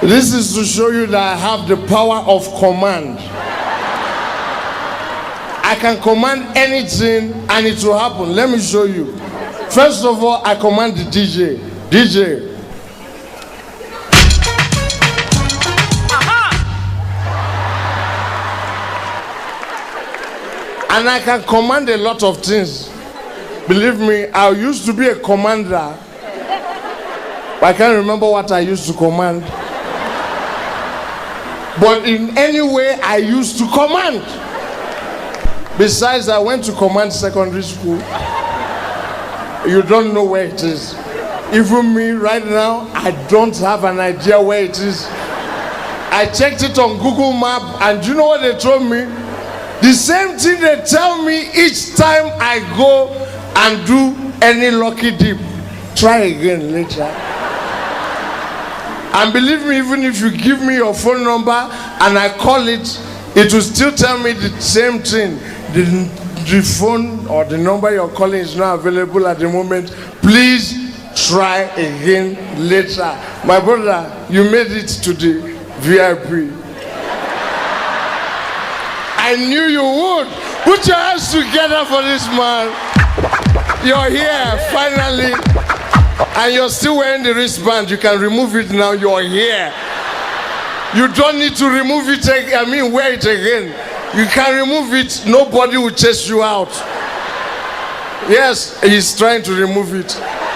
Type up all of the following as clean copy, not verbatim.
This is to show you that I have the power of command. I can command anything and it will happen. Let me show you. First of all, I command the DJ. DJ. And I can command a lot of things. Believe me, I used to be a commander. But I can't remember what I used to command. But in any way, I used to command. Besides, I went to command secondary school. You don't know where it is. Even me right now, I don't have an idea where it is. I checked it on Google Map, and do you know what they told me? The same thing they tell me each time I go and do any lucky dip. Try again later. And believe me, even if you give me your phone number and I call it, it will still tell me the same thing. The phone or the number you're calling is not available at the moment. Please try again later. My brother, you made it to the VIP. I knew you would. Put your hands together for this man. You're here, finally. And you're still wearing the wristband. You can remove it now. You're here. You don't need to remove it again. Wear it again. You can remove it. Nobody will chase you out. Yes, he's trying to remove it.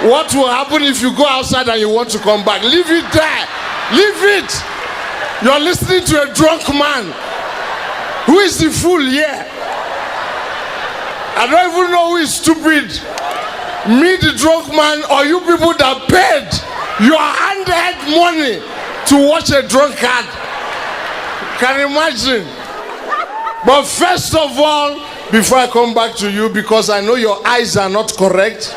What will happen if you go outside and you want to come back? Leave it there. Leave it. You're listening to a drunk man. Who is the fool here? I don't even know who is stupid. Me, the drunk man, or you people that paid your handed money to watch a drunkard. Can you imagine? But first of all, before I come back to you, because I know your eyes are not correct,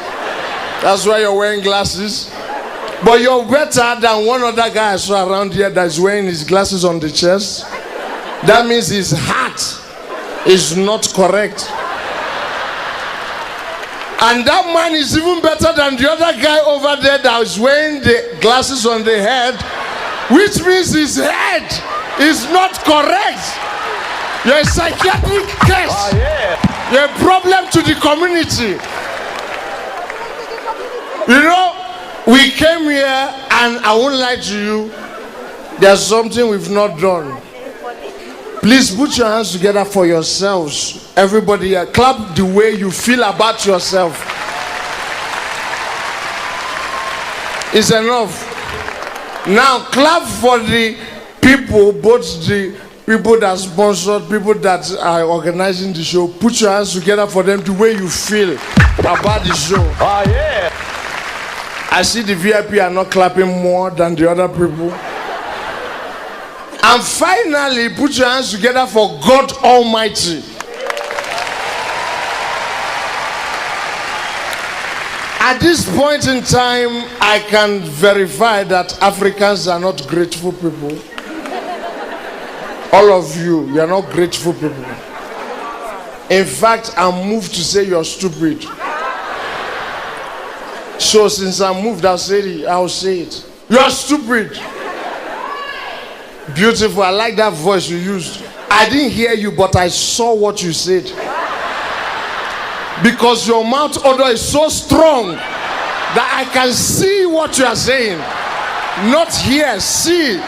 that's why you're wearing glasses. But you're better than one other guy I saw around here that's wearing his glasses on the chest. That means his heart is not correct. And that man is even better than the other guy over there that is wearing the glasses on the head, which means his head is not correct. You're a psychiatric case. Oh, yeah. You're a problem to the community. You know, we came here and I won't lie to you, there's something we've not done. Please put your hands together for yourselves. Everybody here, clap the way you feel about yourself. It's enough. Now clap for the people, both the people that sponsored, people that are organizing the show. Put your hands together for them the way you feel about the show. Oh yeah. I see the VIP are not clapping more than the other people. And finally, put your hands together for God Almighty. At this point in time, I can verify that Africans are not grateful people. All of you, you are not grateful people. In fact, I'm moved to say you're stupid. So since I'm moved, I'll say it. You're stupid. Beautiful. I like that voice you used. I didn't hear you, but I saw what you said. Because your mouth odor is so strong that I can see what you are saying. Not hear, see.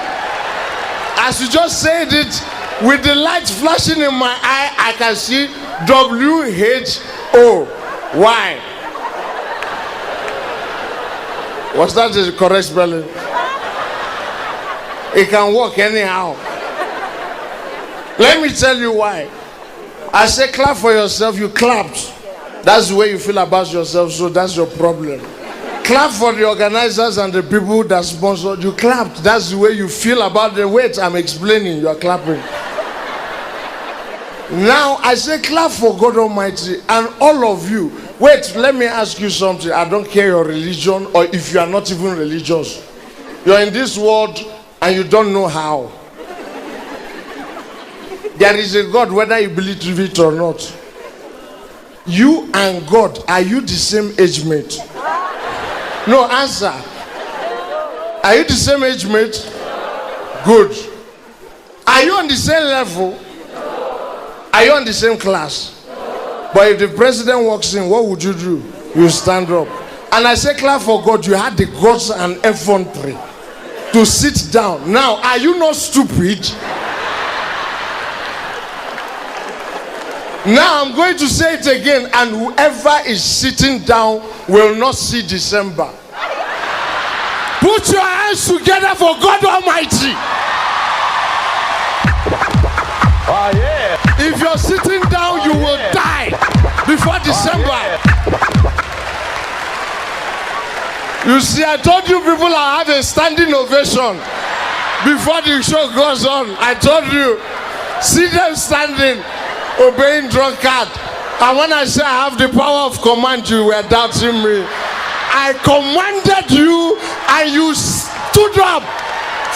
As you just said it, with the light flashing in my eye, I can see W-H-O-Y. Was that the correct spelling? It can work anyhow. Let me tell you why. I say clap for yourself, you clapped. That's the way you feel about yourself, so that's your problem. Clap for the organizers and the people that sponsored. You clapped. That's the way you feel about the weight. I'm explaining. You are clapping. Now I say clap for God Almighty and all of you. Wait, let me ask you something. I don't care your religion or if you are not even religious. You're in this world and you don't know how. There is a God, whether you believe it or not. You and God, are you the same age mate? No, answer. Are you the same age mate? Good. Are you on the same level? Are you on the same class? But if the president walks in, what would you do? You stand up. And I say, clap for God, you had the guts and effrontery to sit down. Now, are you not stupid? Now I'm going to say it again, and whoever is sitting down will not see December. Put your hands together for God Almighty. Oh, yeah. If you're sitting down, you will die before December. You see, I told you people I have a standing ovation before the show goes on. I told you, see them standing, obeying drunkard. And when I say I have the power of command, you were doubting me. I commanded you and you stood up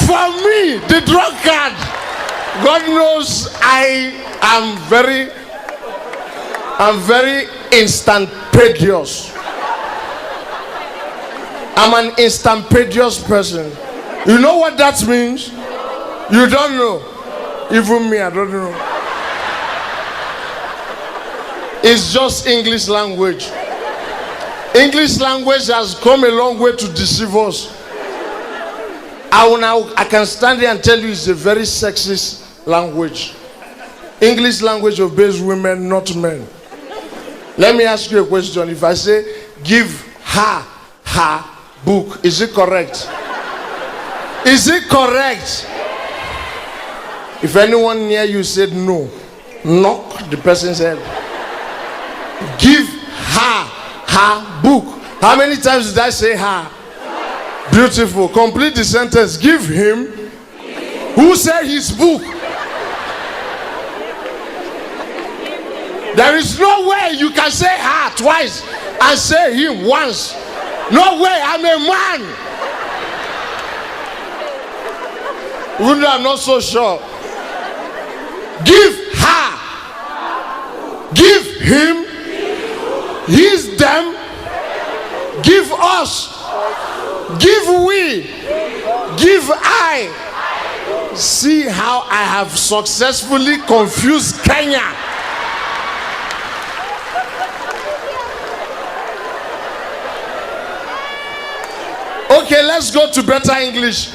for me, the drunkard. God knows I'm very instantaneous. I'm an instantaneous person. You know what that means? You don't know. Even me, I don't know. It's just English language. English language has come a long way to deceive us. I can stand here and tell you it's a very sexist language. English language obeys women, not men. Let me ask you a question. If I say, give her book, is it correct? Is it correct? If anyone near you said no, knock the person's head. Give her book. How many times did I say her? Beautiful. Complete the sentence. Give him. Who said his book? There is no way you can say her twice and say him once. No way. I'm a man. Even I'm not so sure. Give her. Give him. He's them. Give us. Give we. Give I. See how I have successfully confused Kenya. Okay, let's go to better English.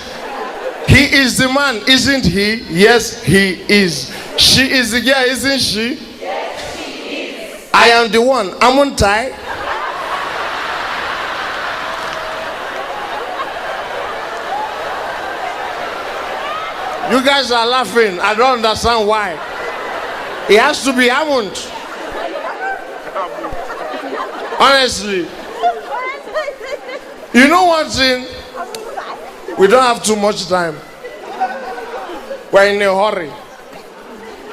He is the man, isn't he? Yes, he is. She is the girl, isn't she? Yes, she is. I am the one. Aren't I? You guys are laughing. I don't understand why. It has to be Hammond. Honestly. You know one thing? We don't have too much time. We're in a hurry.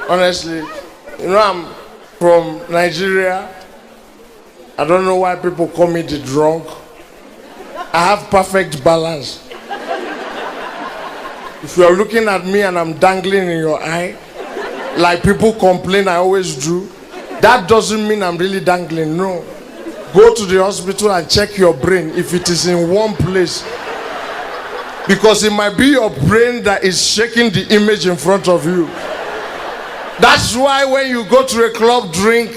Honestly. You know, I'm from Nigeria. I don't know why people call me the drunk. I have perfect balance. If you're looking at me and I'm dangling in your eye, like people complain I always do, that doesn't mean I'm really dangling. No. Go to the hospital and check your brain if it is in one place. Because it might be your brain that is shaking the image in front of you. That's why when you go to a club drink,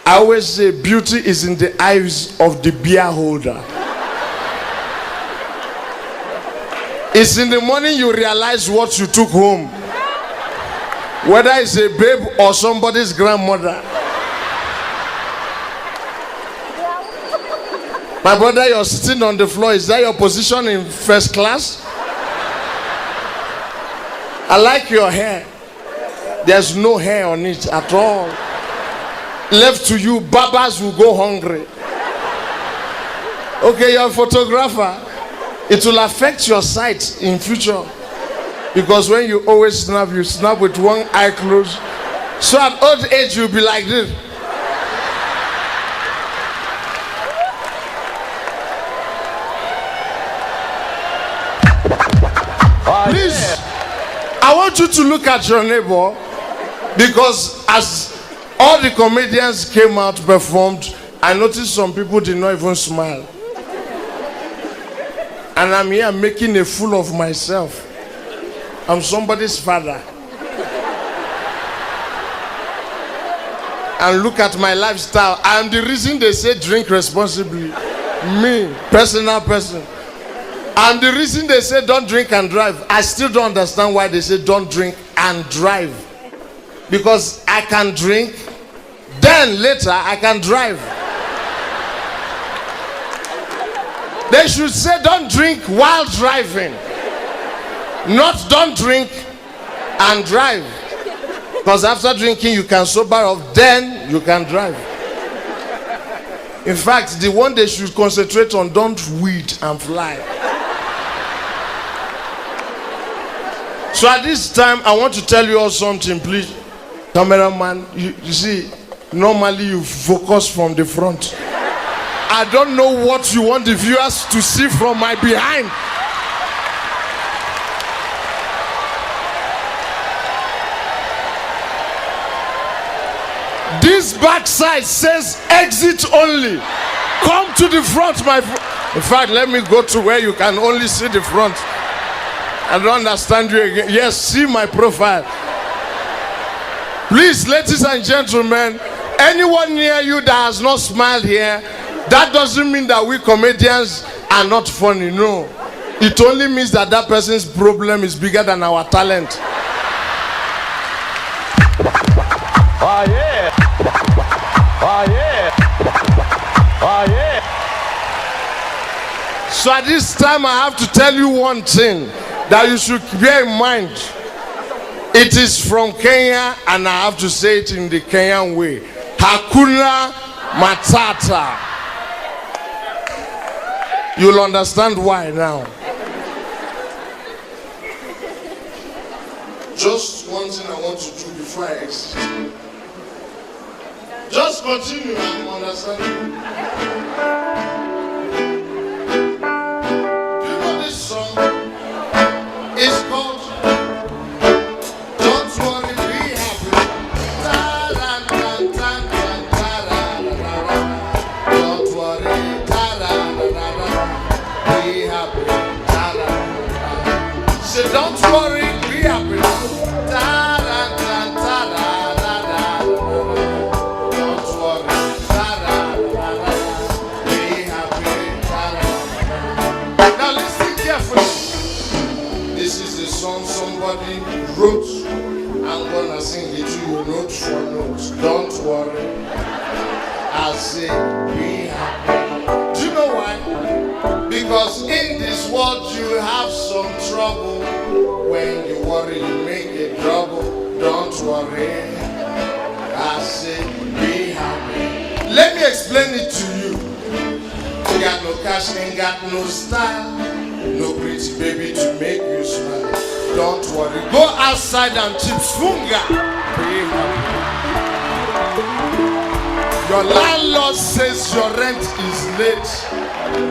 I always say beauty is in the eyes of the beer holder. It's in the morning you realize what you took home. Whether it's a babe or somebody's grandmother. My brother, you're sitting on the floor. Is that your position in first class? I like your hair. There's no hair on it at all. Left to you, barbers will go hungry. Okay, you're a photographer. It will affect your sight in future. Because when you always snap, you snap with one eye closed. So at old age, you'll be like this. Please, I want you to look at your neighbor, because as all the comedians came out, performed, I noticed some people did not even smile. And I'm here making a fool of myself. I'm somebody's father. And look at my lifestyle. I'm the reason they say drink responsibly. Me, personal person. And the reason they say don't drink and drive, I still don't understand why they say don't drink and drive. Because I can drink, then later I can drive. They should say don't drink while driving, not don't drink and drive. Because after drinking you can sober up, then you can drive. In fact, the one they should concentrate on, don't weed and fly. So at this time, I want to tell you all something, please. Cameraman, you see, normally you focus from the front. I don't know what you want the viewers to see from my behind. This backside says exit only. Come to the front, my friend. In fact, let me go to where you can only see the front. I don't understand you again. Yes, see my profile. Please, ladies and gentlemen, anyone near you that has not smiled here, that doesn't mean that we comedians are not funny. No. It only means that that person's problem is bigger than our talent. Oh yeah. Oh yeah. Oh yeah. So at this time I have to tell you one thing that you should bear in mind. It is from Kenya and I have to say it in the Kenyan way. Hakuna Matata. You'll understand why now. Just one thing I want to do before I exit. Just continue, I'm understanding. Do you know this song? It's called Don't Worry, Be Happy. Don't worry, be happy. Say don't worry, be happy. Somebody wrote, I'm gonna sing it to you note for note. Don't worry, I say be happy. Do you know why? Because in this world you have some trouble. When you worry you make it trouble. Don't worry, I say be happy. Let me explain it to you. You got no cash, ain't got no style, no pretty baby to make you smile. Don't worry, go outside and chips funga. Your landlord says your rent is late.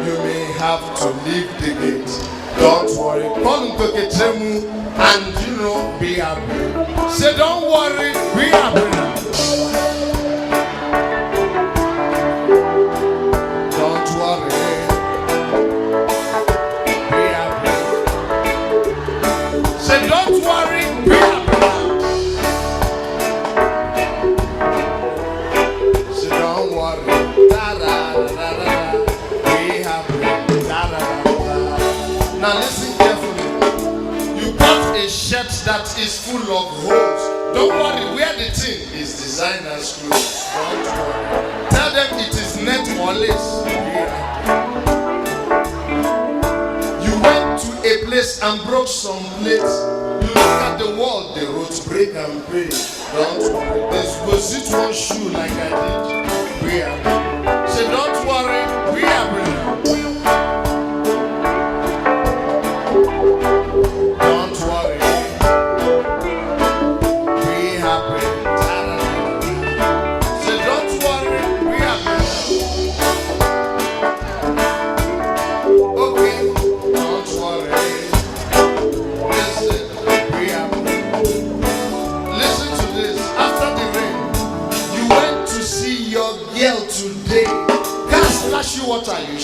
You may have to leave the gate. Don't worry, come to Ketemu and be happy. Say don't worry, be happy. Don't worry. Don't worry, be happy. So don't worry, be happy. Now listen carefully. You bought a shirt that is full of holes. Don't worry, wear the thing is designer's clothes. Don't worry. Tell them it is net or lace. You went to a place and broke some plates. Look at the wall, they wrote break and pay. Don't worry, was it one shoe like I did? We are. Say don't worry, we are. Don't worry, be happy. Say don't worry, we are. Okay, don't worry. Today, gas flashy water, you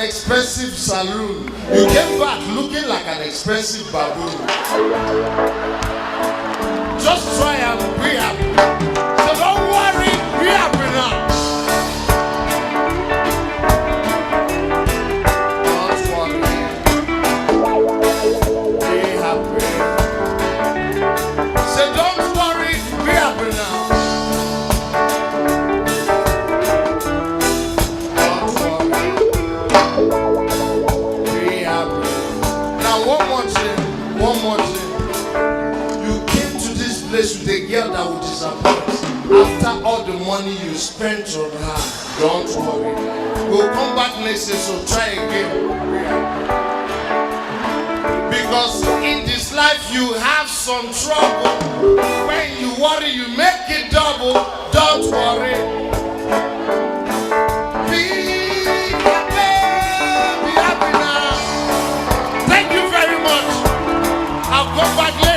expensive saloon. You came back looking like an expensive baboon. Just try and be happy. So don't worry, be happy now. Don't worry, be happy. So don't worry, be happy now. One more thing. You came to this place with a girl that will disappoint. After all the money you spent on her, don't worry. We'll come back next year, so try again. Because in this life you have some trouble. When you worry, you make it double. Don't worry. Be happy now. Thank you very much. I'll come back later.